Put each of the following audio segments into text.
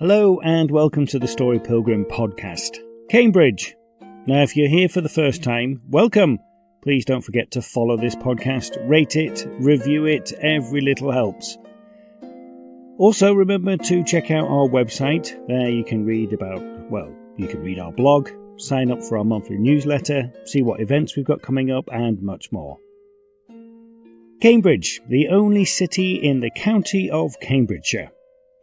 Hello and welcome to the Story Pilgrim podcast. Cambridge. Now if you're here for the first time, welcome. Please don't forget to follow this podcast, rate it, review it, every little helps. Also remember to check out our website. There you can read you can read our blog, sign up for our monthly newsletter, see what events we've got coming up and much more. Cambridge, the only city in the county of Cambridgeshire.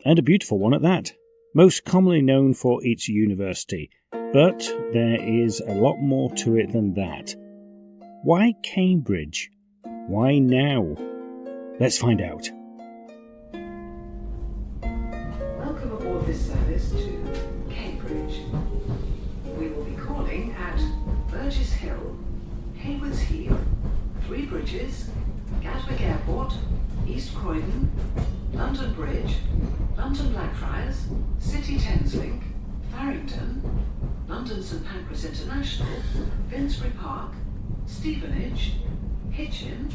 And a beautiful one at that. Most commonly known for its university, but there is a lot more to it than that. Why Cambridge? Why now? Let's find out. Welcome aboard this service to Cambridge. We will be calling at Burgess Hill, Haywards Heath, Three Bridges, Gatwick Airport, East Croydon, London Bridge, London Blackfriars, City Thameslink, Farringdon, London St Pancras International, Finsbury Park, Stevenage, Hitchin,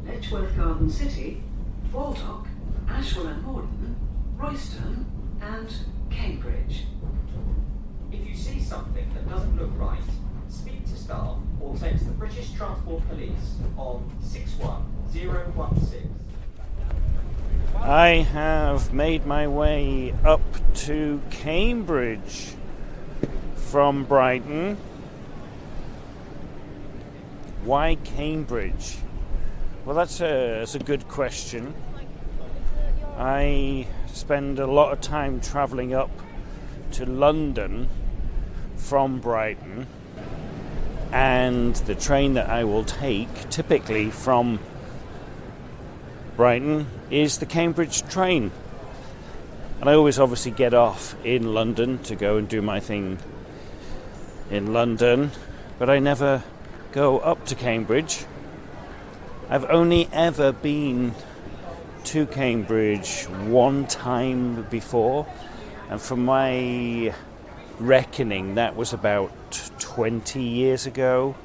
Letchworth Garden City, Baldock, Ashwell and Morden, Royston and Cambridge. If you see something that doesn't look right, speak to staff or text the British Transport Police on 61016. I have made my way up to Cambridge from Brighton. Why Cambridge? Well, that's a good question. I spend a lot of time travelling up to London from Brighton, and the train that I will take, typically from Brighton, is the Cambridge train. And I always obviously get off in London to go and do my thing in London, but I never go up to Cambridge. I've only ever been to Cambridge one time before, and from my reckoning that was about 20 years ago.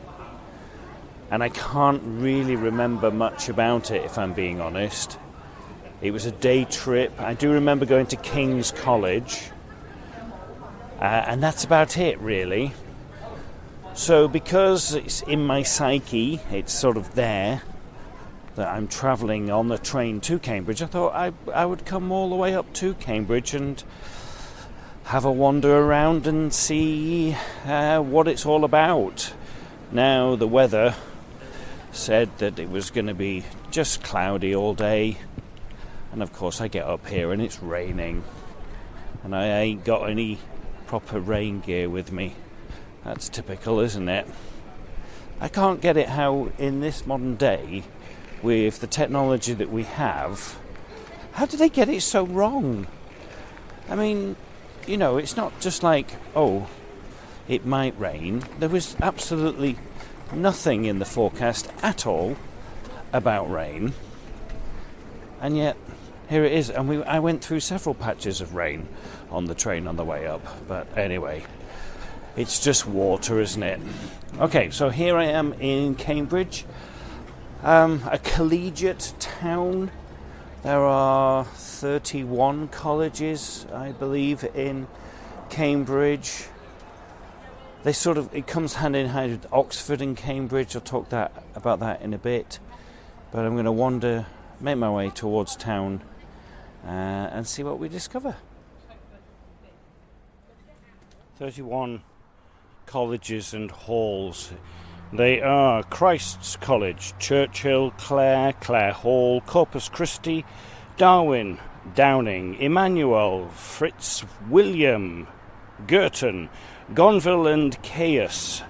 And I can't really remember much about it, if I'm being honest. It was a day trip. I do remember going to King's College. And that's about it, really. So because it's in my psyche, it's sort of there, that I'm travelling on the train to Cambridge, I thought I would come all the way up to Cambridge and have a wander around and see what it's all about. Now, the weather said that it was going to be just cloudy all day, and of course I get up here and it's raining, and I ain't got any proper rain gear with me. That's typical, isn't it? I can't get it how in this modern day, with the technology that we have, how do they get it so wrong? I mean, you know, it's not just like, oh, it might rain. There was absolutely nothing in the forecast at all about rain, and yet here it is. And I went through several patches of rain on the train on the way up, but anyway, it's just water, isn't it? Okay, so here I am in Cambridge, a collegiate town. There are 31 colleges, I believe, in Cambridge. It comes hand in hand with Oxford and Cambridge. I'll talk about that in a bit. But I'm going to make my way towards town and see what we discover. 31 colleges and halls. They are Christ's College, Churchill, Clare Hall, Corpus Christi, Darwin, Downing, Emmanuel, Fitzwilliam, Girton, Gonville and Caius,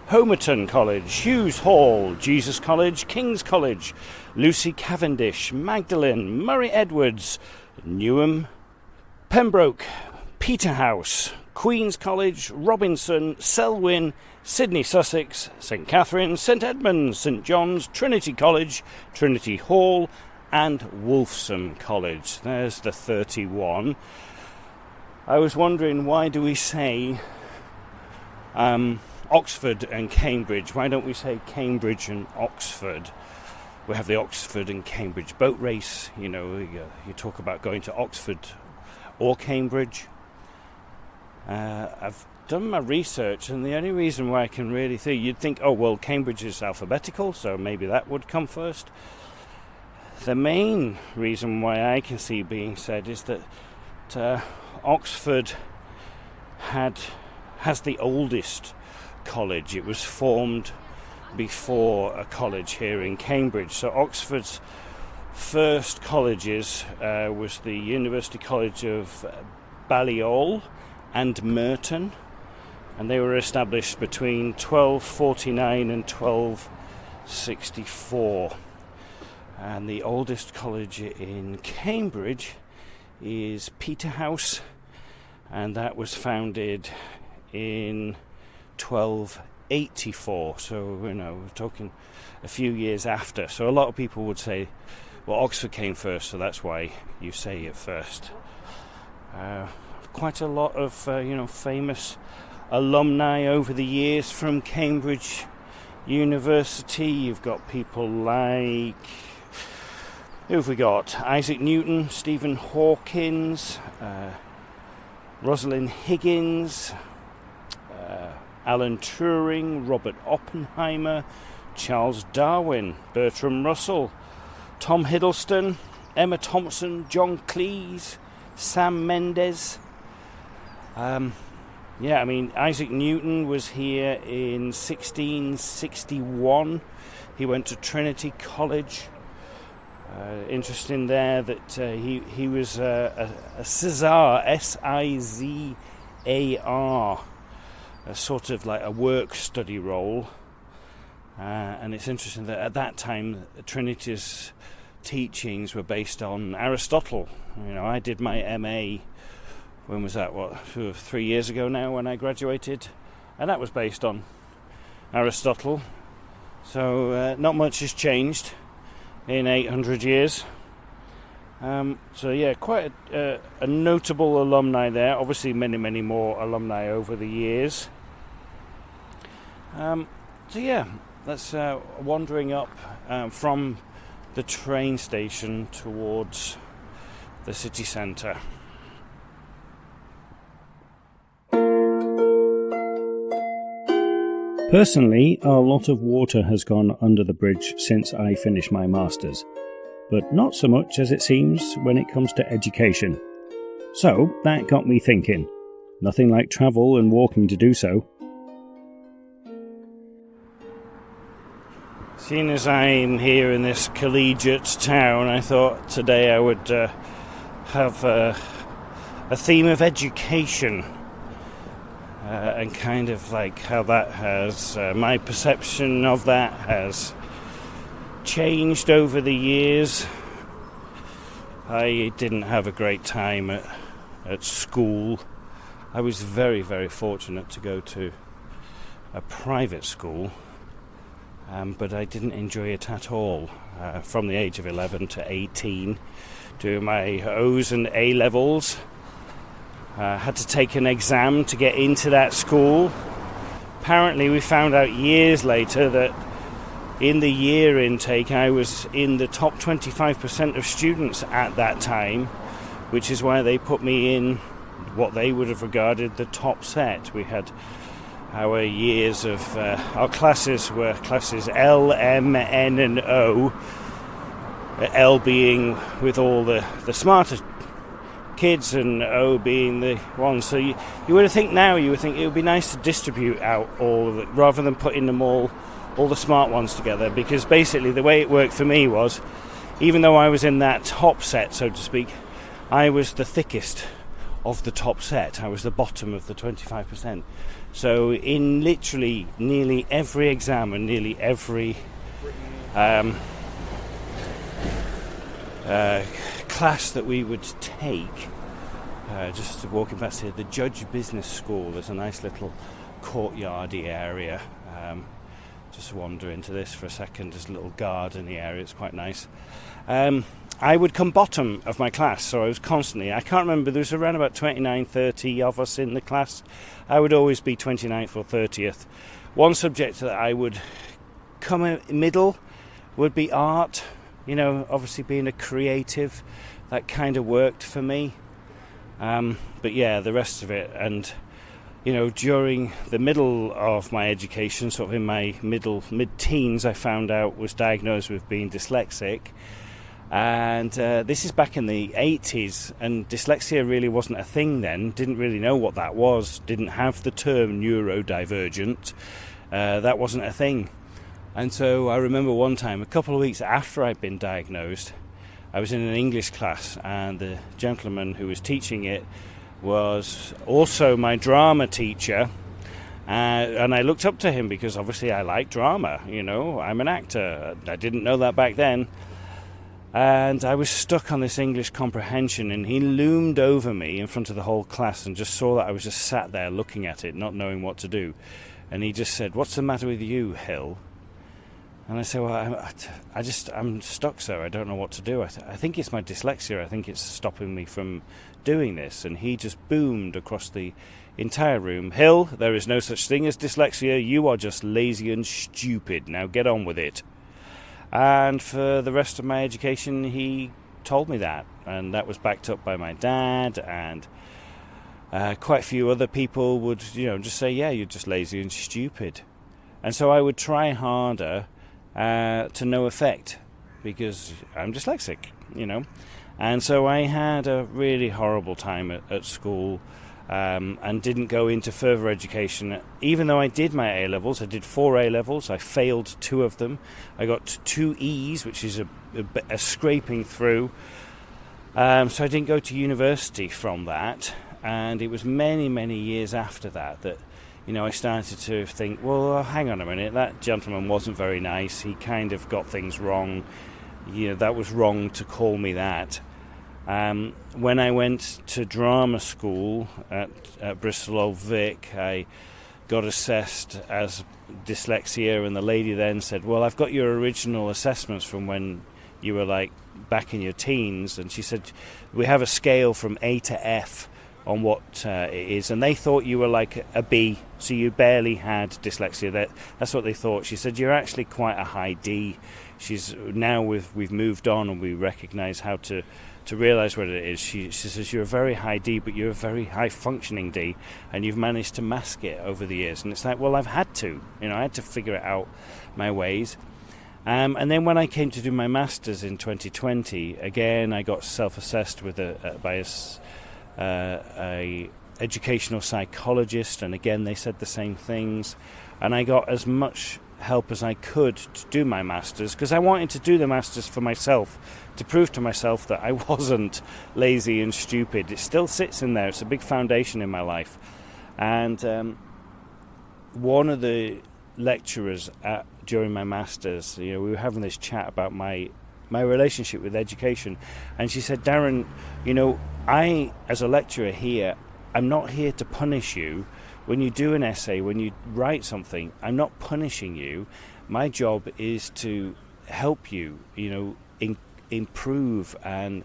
Homerton College, Hughes Hall, Jesus College, King's College, Lucy Cavendish, Magdalen, Murray Edwards, Newham, Pembroke, Peterhouse, Queen's College, Robinson, Selwyn, Sydney Sussex, St Catherine's, St Edmunds, St John's, Trinity College, Trinity Hall and Wolfson College. There's the 31. I was wondering, why do we say Oxford and Cambridge? Why don't we say Cambridge and Oxford? We have the Oxford and Cambridge boat race. You know, you talk about going to Oxford or Cambridge. I've done my research, and the only reason why I can really think, you'd think, oh well, Cambridge is alphabetical, so maybe that would come first. The main reason why I can see being said is that Oxford has the oldest college. It was formed before a college here in Cambridge. So Oxford's first colleges was the University College of Balliol and Merton, and they were established between 1249 and 1264. And the oldest college in Cambridge is Peterhouse, and that was founded in 1284. So, we're talking a few years after. So a lot of people would say, well, Oxford came first, so that's why you say it first. Quite a lot of, famous alumni over the years from Cambridge University. You've got people like, who have we got? Isaac Newton, Stephen Hawkins, Rosalind Higgins, Alan Turing, Robert Oppenheimer, Charles Darwin, Bertram Russell, Tom Hiddleston, Emma Thompson, John Cleese, Sam Mendes. Isaac Newton was here in 1661. He went to Trinity College. Interesting there that he was a Sizar, S-I-Z-A-R, a sort of like a work study role. And it's interesting that at that time Trinity's teachings were based on Aristotle. I did my MA, when was that, 3 years ago now when I graduated, and that was based on Aristotle. So not much has changed in 800 years. Quite a notable alumni there. Obviously many, many more alumni over the years. That's wandering up from the train station towards the city centre. Personally, a lot of water has gone under the bridge since I finished my Masters, but not so much as it seems when it comes to education. So that got me thinking. Nothing like travel and walking to do so. Seeing as I'm here in this collegiate town, I thought today I would have a theme of education. And kind of like how that has, my perception of that has changed over the years. I didn't have a great time at school. I was very, very fortunate to go to a private school, but I didn't enjoy it at all. From the age of 11 to 18, doing my O's and A levels. Had to take an exam to get into that school. Apparently we found out years later that in the year intake I was in the top 25% of students at that time, which is why they put me in what they would have regarded the top set. We had our years of, our classes were classes L, M, N and O, L being with all the smarter kids and O being the ones. So you would think it would be nice to distribute out all of it rather than putting them all the smart ones together, because basically the way it worked for me was, even though I was in that top set, so to speak, I was the thickest of the top set. I was the bottom of the 25%. So in literally nearly every exam and nearly every class that we would take, just walking past here, the Judge Business School, there's a nice little courtyardy area. Just wander into this for a second. There's a little garden area, it's quite nice. I would come bottom of my class, so I was constantly, I can't remember, there was around about 29, 30 of us in the class. I would always be 29th or 30th. One subject that I would come in middle would be art. Obviously being a creative, that kind of worked for me. But yeah, the rest of it, and during the middle of my education, sort of in my mid-teens, I found out was diagnosed with being dyslexic. And this is back in the 80s, and dyslexia really wasn't a thing then. Didn't really know what that was. Didn't have the term neurodivergent. That wasn't a thing. And so I remember one time, a couple of weeks after I'd been diagnosed, I was in an English class, and the gentleman who was teaching it was also my drama teacher, and I looked up to him because obviously I like drama, I'm an actor. I didn't know that back then, and I was stuck on this English comprehension, and he loomed over me in front of the whole class and just saw that I was just sat there looking at it, not knowing what to do, and he just said, "What's the matter with you, Hill?" And I said, "Well, I'm stuck, sir. I don't know what to do. I think it's my dyslexia. I think it's stopping me from doing this." And he just boomed across the entire room, "Hill, there is no such thing as dyslexia. You are just lazy and stupid. Now get on with it." And for the rest of my education, he told me that. And that was backed up by my dad, and quite a few other people would, just say, "Yeah, you're just lazy and stupid." And so I would try harder, to no effect, because I'm dyslexic, And so I had a really horrible time at school, and didn't go into further education. Even though I did my A-levels, I did 4 A-levels, I failed 2 of them. I got 2 E's, which is a scraping through. So I didn't go to university from that, and it was many, many years after that I started to think, well, hang on a minute, that gentleman wasn't very nice. He kind of got things wrong. That was wrong to call me that. When I went to drama school at Bristol Old Vic, I got assessed as dyslexia, and the lady then said, "Well, I've got your original assessments from when you were back in your teens," and she said, "We have a scale from A to F on what it is," and they thought you were like a B, so you barely had dyslexia. That's what they thought. She said, "You're actually quite a high D." Now we've moved on, and we recognise how to realise what it is. She says, "You're a very high D, but you're a very high functioning D, and you've managed to mask it over the years." And it's like, well, I've had to. I had to figure it out my ways. And then when I came to do my masters in 2020, again I got self-assessed by a educational psychologist, and again they said the same things, and I got as much help as I could to do my masters, because I wanted to do the masters for myself, to prove to myself that I wasn't lazy and stupid. It still sits in there. It's a big foundation in my life. And one of the lecturers during my masters, we were having this chat about my relationship with education, and she said, "Darren, I, as a lecturer here, I'm not here to punish you. When you do an essay, when you write something, I'm not punishing you. My job is to help you, improve and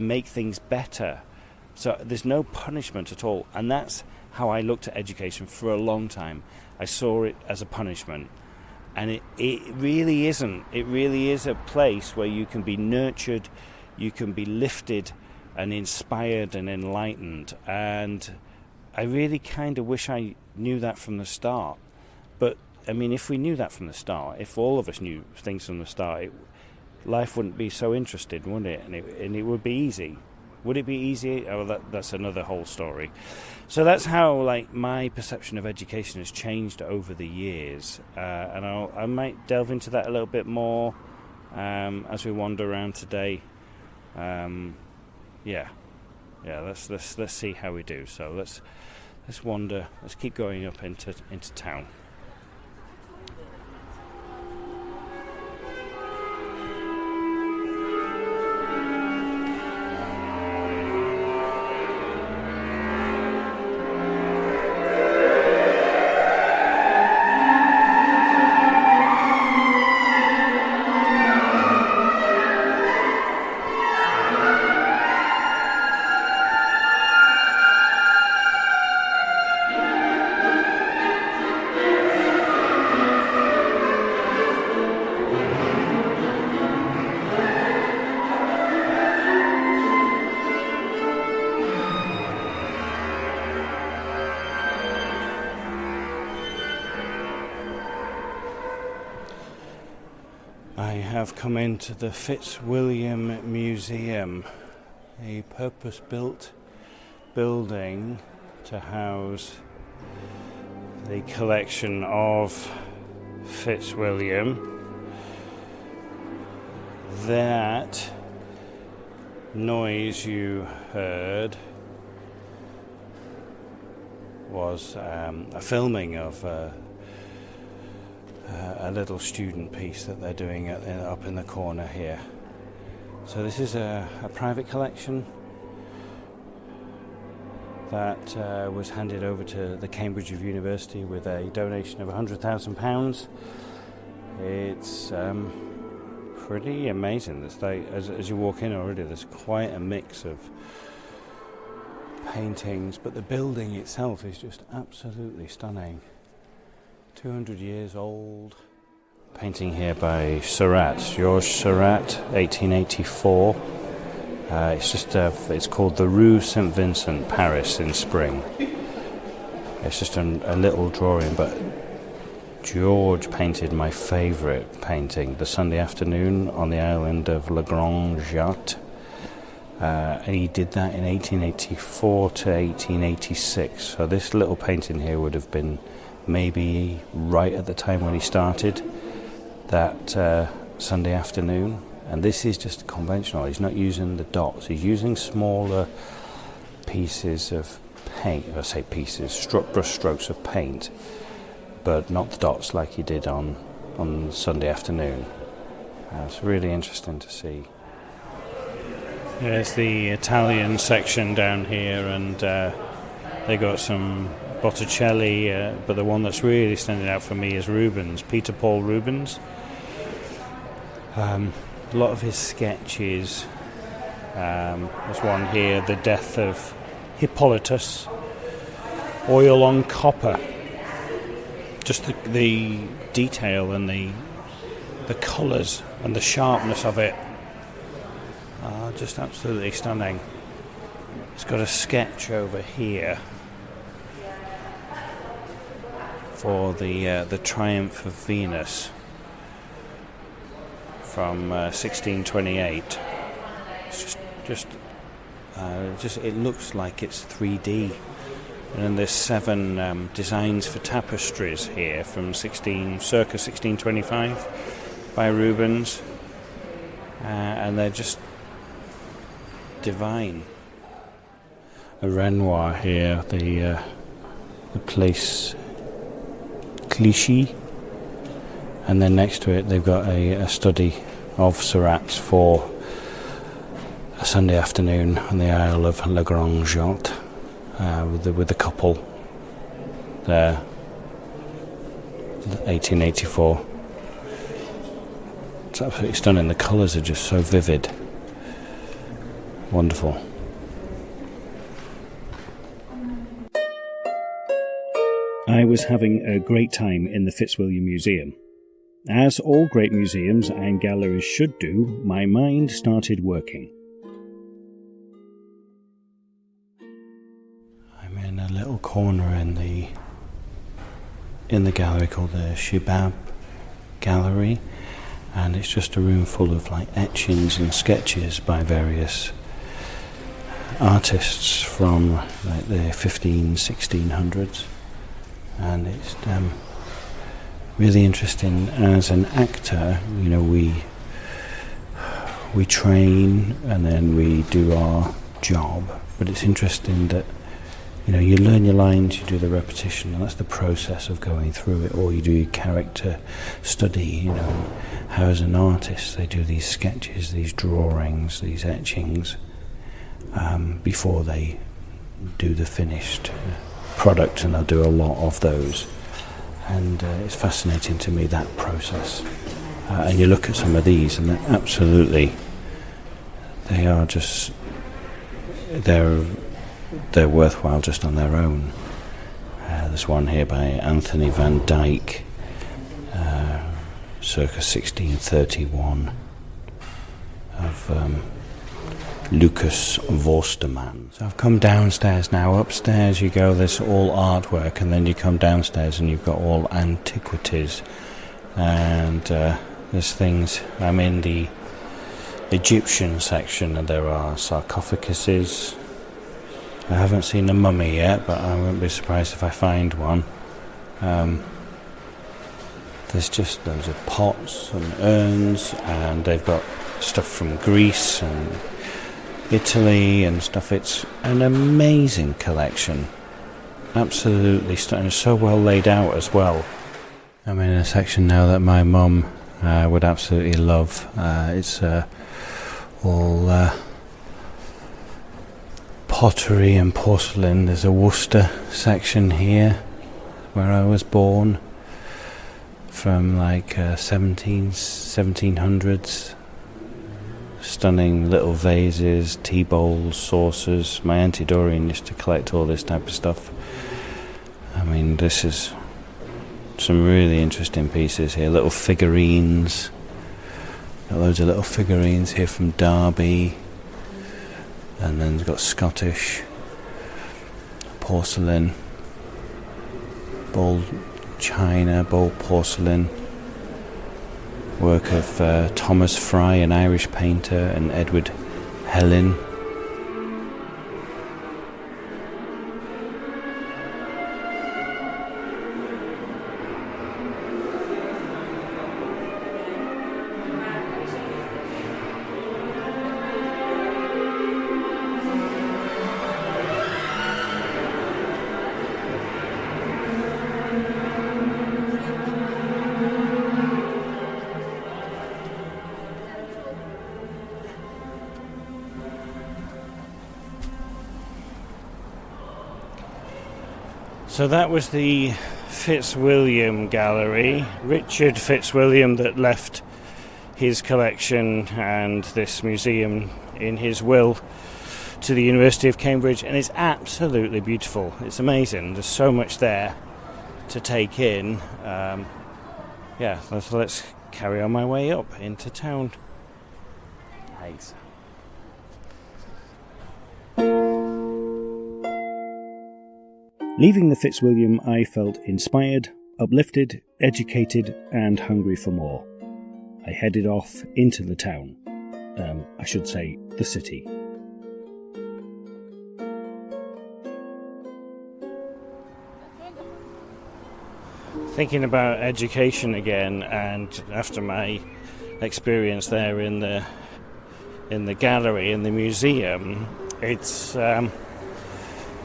make things better. So there's no punishment at all." And that's how I looked at education for a long time. I saw it as a punishment. And it really isn't. It really is a place where you can be nurtured, you can be lifted and inspired and enlightened. And I really kind of wish I knew that from the start. But, if we knew that from the start, if all of us knew things from the start, life wouldn't be so interesting, would it? And it would be easy. Would it be easy? Oh, that's another whole story. So that's how my perception of education has changed over the years, and I might delve into that a little bit more as we wander around today. Let's see how we do. So let's wander. Let's keep going up into town. have come into the Fitzwilliam Museum, a purpose-built building to house the collection of Fitzwilliam. That noise you heard was a filming of a little student piece that they're doing up in the corner here. So this is a private collection that was handed over to the Cambridge University with a donation of £100,000. It's pretty amazing. It's like, as you walk in already, there's quite a mix of paintings, but the building itself is just absolutely stunning. 200 years old. Painting here by Georges Seurat, 1884. It's called the Rue Saint Vincent, Paris in spring. It's just a little drawing, but George painted my favourite painting, The Sunday Afternoon on the island of La Grande Jatte. And he did that in 1884 to 1886. So this little painting here would have been maybe right at the time when he started that Sunday Afternoon. And this is just conventional. He's not using the dots. He's using smaller pieces of paint. I say pieces, brush strokes of paint, but not the dots like he did on Sunday Afternoon. It's really interesting to see. There's the Italian section down here, and they got some Botticelli, but the one that's really standing out for me is Rubens, Peter Paul Rubens. A lot of his sketches. There's one here, The Death of Hippolytus, oil on copper. Just the detail and the colours and the sharpness of it are just absolutely stunning. It's got a sketch over here for the Triumph of Venus from 1628. It's just it looks like it's 3D. And then there's 7 designs for tapestries here from circa 1625 by Rubens, and they're just divine. A Renoir here, the place Clichy, and then next to it they've got a study of Seurat's for a Sunday Afternoon on the Isle of La Grande Jatte, with the couple there, 1884. It's absolutely stunning. The colours are just so vivid. Wonderful. I was having a great time in the Fitzwilliam Museum. As all great museums and galleries should do, my mind started working. I'm in a little corner in the gallery called the Shibab Gallery, and it's just a room full of like etchings and sketches by various artists from like the 1600s, and it's really interesting. As an actor, you know, we train and then we do our job, but it's interesting that, you know, you learn your lines, you do the repetition, and that's the process of going through it, or you do your character study, you know. How as an artist they do these sketches, these drawings, these etchings, before they do the finished product, and they'll do a lot of those. And it's fascinating to me, that process. And you look at some of these, and they're worthwhile just on their own. There's one here by Anthony van Dyck, circa 1631, of Lucas Vorsterman. So I've come downstairs now. Upstairs you go, there's all artwork, and then you come downstairs and you've got all antiquities. And there's things. I'm in the Egyptian section, and there are sarcophaguses. I haven't seen a mummy yet, but I won't be surprised if I find one. There's just loads of pots and urns, and they've got stuff from Greece and Italy and stuff. It's an amazing collection. Absolutely stunning. So well laid out as well. I'm in a section now that my mum would absolutely love. It's all pottery and porcelain. There's a Worcester section here where I was born, from like 1700s. Stunning little vases, tea bowls, saucers. My Auntie Doreen used to collect all this type of stuff. I mean, this is some really interesting pieces here. Little figurines. Got loads of little figurines here from Derby. And then it's got Scottish porcelain, bowl china, bowl porcelain. Work of Thomas Fry, an Irish painter, and Edward Hellin. So that was the Fitzwilliam Gallery. Richard Fitzwilliam, that left his collection and this museum in his will to the University of Cambridge, and it's absolutely beautiful. It's amazing. There's so much there to take in. Let's carry on my way up into town. Thanks. Leaving the Fitzwilliam, I felt inspired, uplifted, educated, and hungry for more. I headed off into the town. I should say, the city. Thinking about education again, and after my experience there in the gallery, in the museum, it's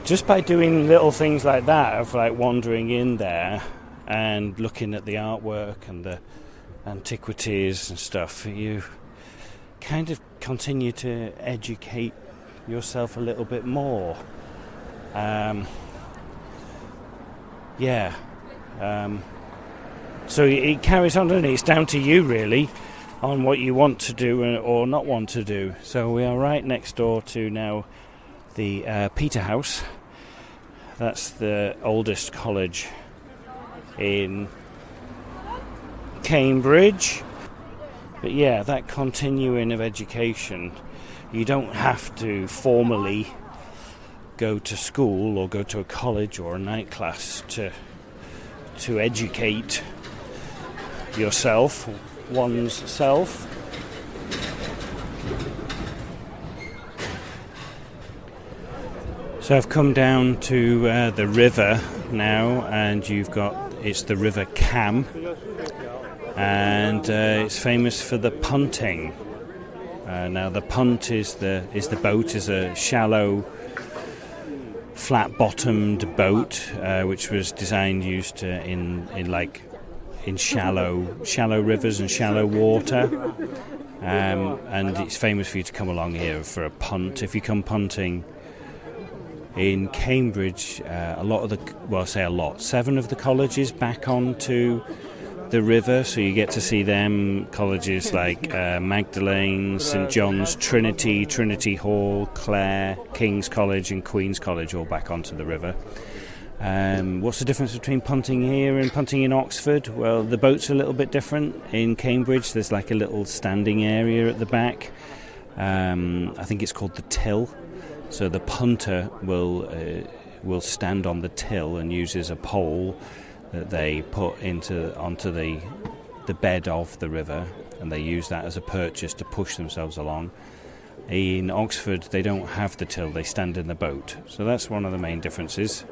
just by doing little things like that, of like wandering in there and looking at the artwork and the antiquities and stuff, you kind of continue to educate yourself a little bit more. So it carries on, doesn't it? It's down to you, really, on what you want to do or not want to do. So we are right next door to now the Peterhouse. That's the oldest college in Cambridge. But yeah, that continuing of education, you don't have to formally go to school or go to a college or a night class to educate yourself, one's self. So I've come down to the river now, and it's the River Cam, and it's famous for the punting. Now the punt is the boat, is a shallow, flat-bottomed boat, which was used in shallow rivers and shallow water, and it's famous for you to come along here for a punt. If you come punting in Cambridge, 7 of the colleges back onto the river, so you get to see them. Colleges like Magdalene, St John's, Trinity, Trinity Hall, Clare, King's College and Queen's College, all back onto the river. What's the difference between punting here and punting in Oxford? Well, the boats are a little bit different. In Cambridge, there's like a little standing area at the back. I think it's called the till. So the punter will stand on the till and uses a pole that they put onto the the bed of the river, and they use that as a purchase to push themselves along. In Oxford, they don't have the till, they stand in the boat. So that's one of the main differences.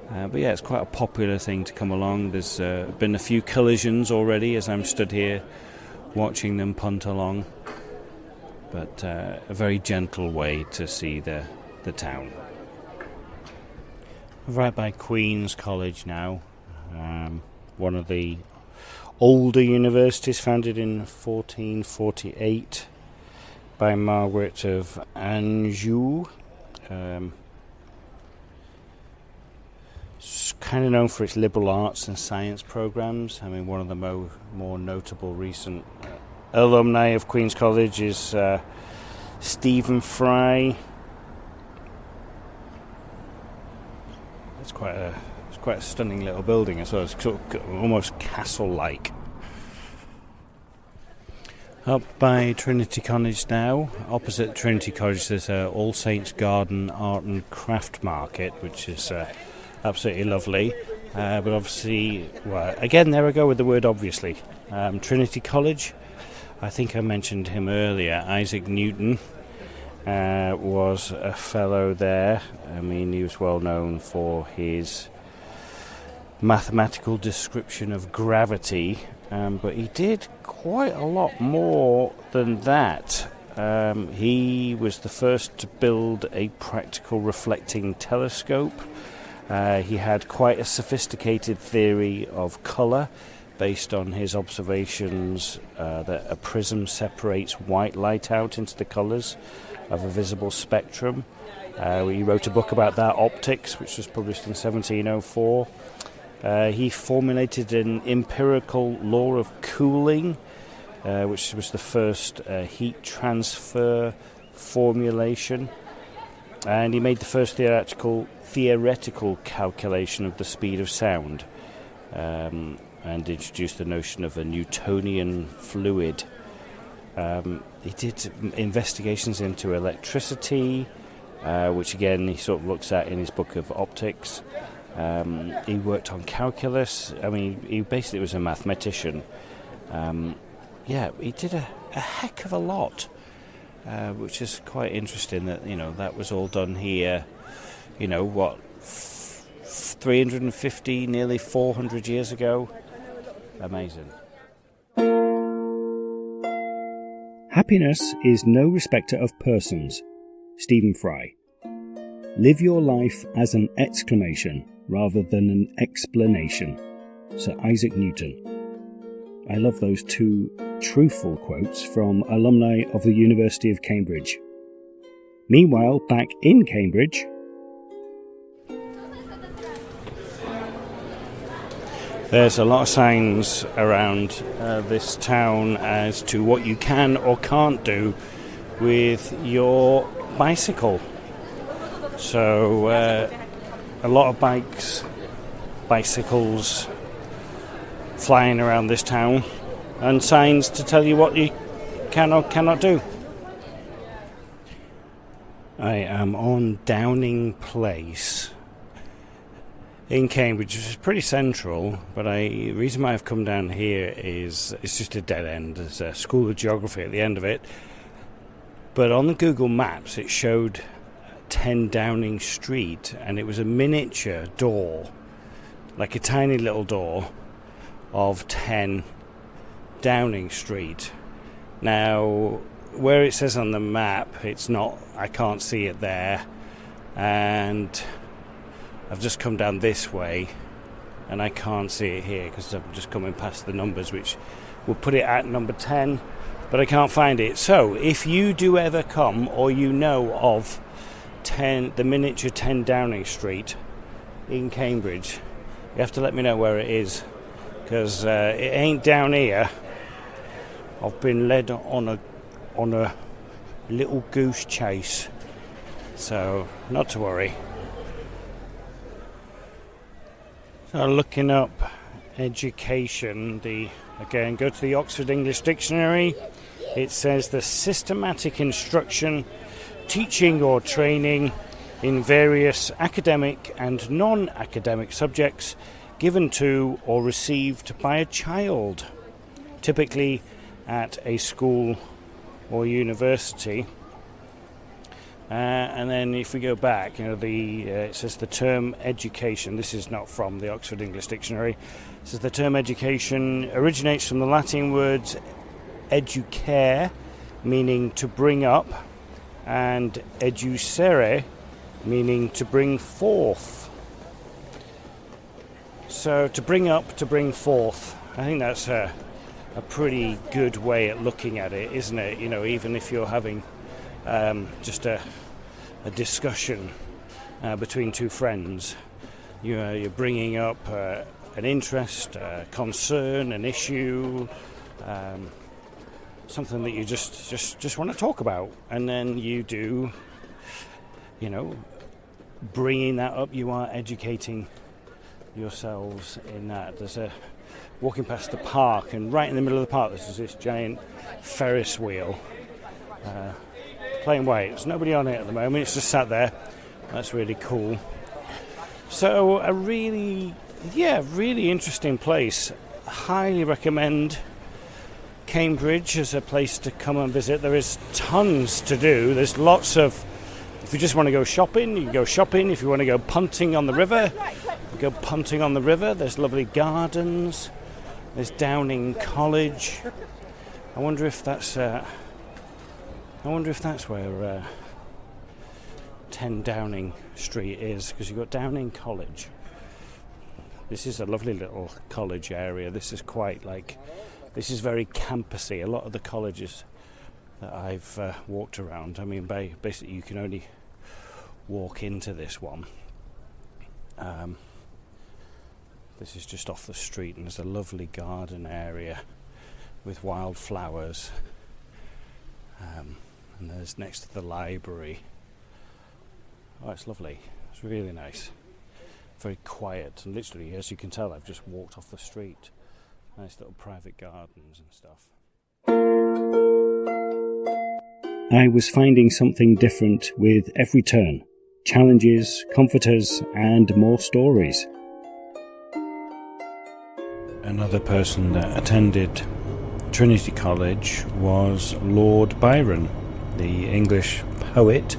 But yeah, it's quite a popular thing to come along. There's been a few collisions already as I'm stood here watching them punt along. But a very gentle way to see the town. Right by Queen's College now. One of the older universities, founded in 1448 by Margaret of Anjou. It's kind of known for its liberal arts and science programs. I mean, one of the more notable recent alumni of Queen's College is Stephen Fry. It's quite a stunning little building as well. It's sort of almost castle-like. Up by Trinity College now. Opposite Trinity College there's All Saints Garden Art and Craft Market, which is absolutely lovely. But obviously, well, again, there I go with the word obviously. Trinity College, I think I mentioned him earlier. Isaac Newton was a fellow there. I mean, he was well known for his mathematical description of gravity, but he did quite a lot more than that. He was the first to build a practical reflecting telescope. He had quite a sophisticated theory of colour based on his observations that a prism separates white light out into the colours of a visible spectrum. He wrote a book about that, Optics, which was published in 1704. He formulated an empirical law of cooling, which was the first heat transfer formulation. And he made the first theoretical calculation of the speed of sound, and introduced the notion of a Newtonian fluid. He did investigations into electricity, which again he sort of looks at in his book of Optics. He worked on calculus. I mean, he basically was a mathematician. He did a heck of a lot, which is quite interesting that, that was all done here, 350, nearly 400 years ago. Amazing. Happiness is no respecter of persons. Stephen Fry. Live your life as an exclamation rather than an explanation. Sir Isaac Newton. I love those two truthful quotes from alumni of the University of Cambridge. Meanwhile, back in Cambridge, there's a lot of signs around this town as to what you can or can't do with your bicycle. So a lot of bicycles flying around this town, and signs to tell you what you can or cannot do. I am on Downing Place in Cambridge, which is pretty central, but the reason why I've come down here is it's just a dead end. There's a school of geography at the end of it, but on the Google Maps it showed 10 Downing Street, and it was a miniature door, like a tiny little door of 10 Downing Street. Now, where it says on the map, it's not, I can't see it there, and I've just come down this way and I can't see it here because I'm just coming past the numbers, which will put it at number 10, but I can't find it. So if you do ever come, or you know of the miniature 10 Downing Street in Cambridge, you have to let me know where it is, because it ain't down here. I've been led on a little goose chase, so not to worry. So looking up education, again, go to the Oxford English Dictionary. It says the systematic instruction, teaching or training in various academic and non-academic subjects given to or received by a child. typically at a school or university. And then if we go back, it says the term education. This is not from the Oxford English Dictionary. It says the term education originates from the Latin words educare, meaning to bring up, and educere, meaning to bring forth. So to bring up, to bring forth. I think that's a pretty good way at looking at it, isn't it? Even if you're having just a discussion between two friends, you're bringing up an interest, a concern, an issue, something that you just want to talk about, and then you do, bringing that up. You are educating yourselves in that. There's walking past the park, and right in the middle of the park there's this giant Ferris wheel. Plain white. There's nobody on it at the moment. It's just sat there. That's really cool. So a really interesting place. Highly recommend Cambridge as a place to come and visit. There is tons to do. There's lots of. If you just want to go shopping, you can go shopping. If you want to go punting on the river, you go punting on the river. There's lovely gardens. There's Downing College. I wonder if that's where 10 Downing Street is, because you've got Downing College. This is a lovely little college area. This is this is very campusy. A lot of the colleges that I've walked around, basically you can only walk into this one. This is just off the street, and there's a lovely garden area with wildflowers. And there's next to the library. Oh, it's lovely. It's really nice. Very quiet, and literally, as you can tell, I've just walked off the street. Nice little private gardens and stuff. I was finding something different with every turn. Challenges, comforters, and more stories. Another person that attended Trinity College was Lord Byron, the English poet,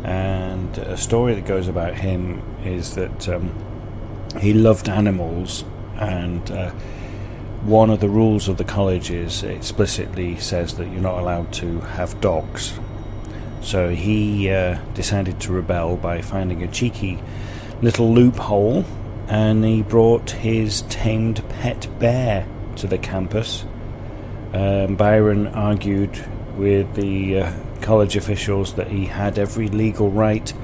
and a story that goes about him is that he loved animals, and one of the rules of the college is it explicitly says that you're not allowed to have dogs. So he decided to rebel by finding a cheeky little loophole, and he brought his tamed pet bear to the campus. Byron argued with the college officials that he had every legal right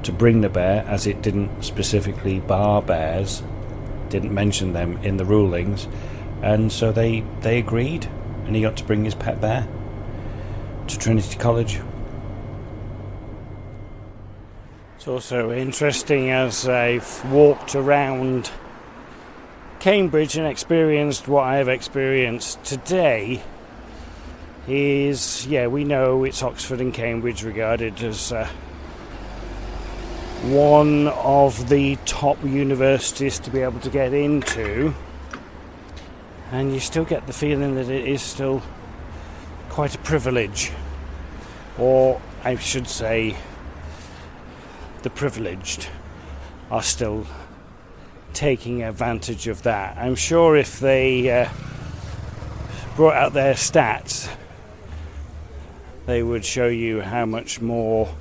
to bring the bear, as it didn't specifically bar bears, didn't mention them in the rulings, and so they agreed, and he got to bring his pet bear to Trinity College. It's also interesting, as I've walked around Cambridge and experienced what I have experienced today, is, we know it's Oxford and Cambridge regarded as one of the top universities to be able to get into, and you still get the feeling that it is still quite a privilege, or I should say the privileged are still taking advantage of that. I'm sure if they brought out their stats, they would show you how much more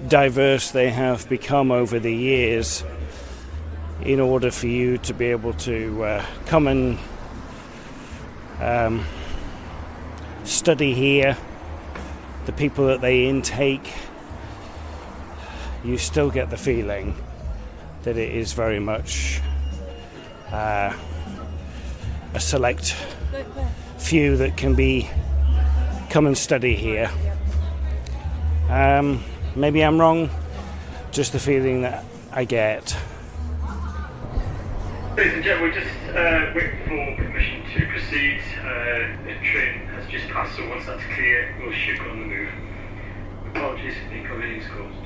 diverse they have become over the years, in order for you to be able to come and study here. The people that they intake, you still get the feeling that it is very much a select few that can come and study here. Maybe I'm wrong, just the feeling that I get. Ladies and gentlemen, we're just waiting for permission to proceed. The train has just passed, so once that's clear, we'll shoot on the move. Apologies for the inconvenience caused.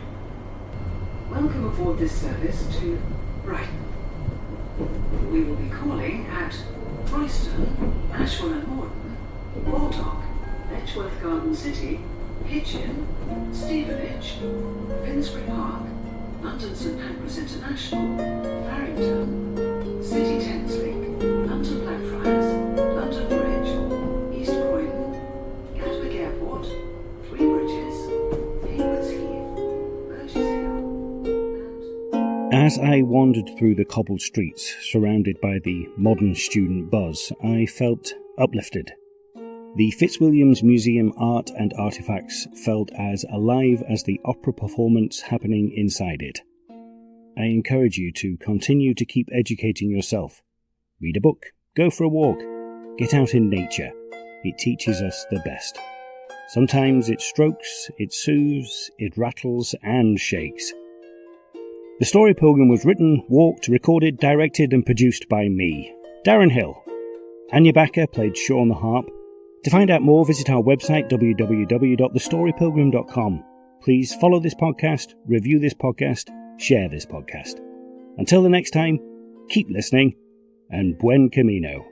Welcome aboard this service to Brighton. We will be calling at Royston, Ashwell and Morton, Baldock, Letchworth Garden City, Hitchin, Stevenage, Finsbury Park, London St Pancras International, Farringdon, City Thameslink, London Blackfriars, London Bridge, East Croydon, Gatwick Airport, Three Bridges, Haywards Heath, Burgess Hill, and... As I wandered through the cobbled streets, surrounded by the modern student buzz, I felt uplifted. The Fitzwilliam Museum art and artefacts felt as alive as the opera performance happening inside it. I encourage you to continue to keep educating yourself. Read a book, go for a walk, get out in nature. It teaches us the best. Sometimes it strokes, it soothes, it rattles and shakes. The Story Pilgrim was written, walked, recorded, directed and produced by me, Darren Hill. Anya Backer played Sean the Harp. To find out more, visit our website www.thestorypilgrim.com. Please follow this podcast, review this podcast, share this podcast. Until the next time, keep listening, and buen camino.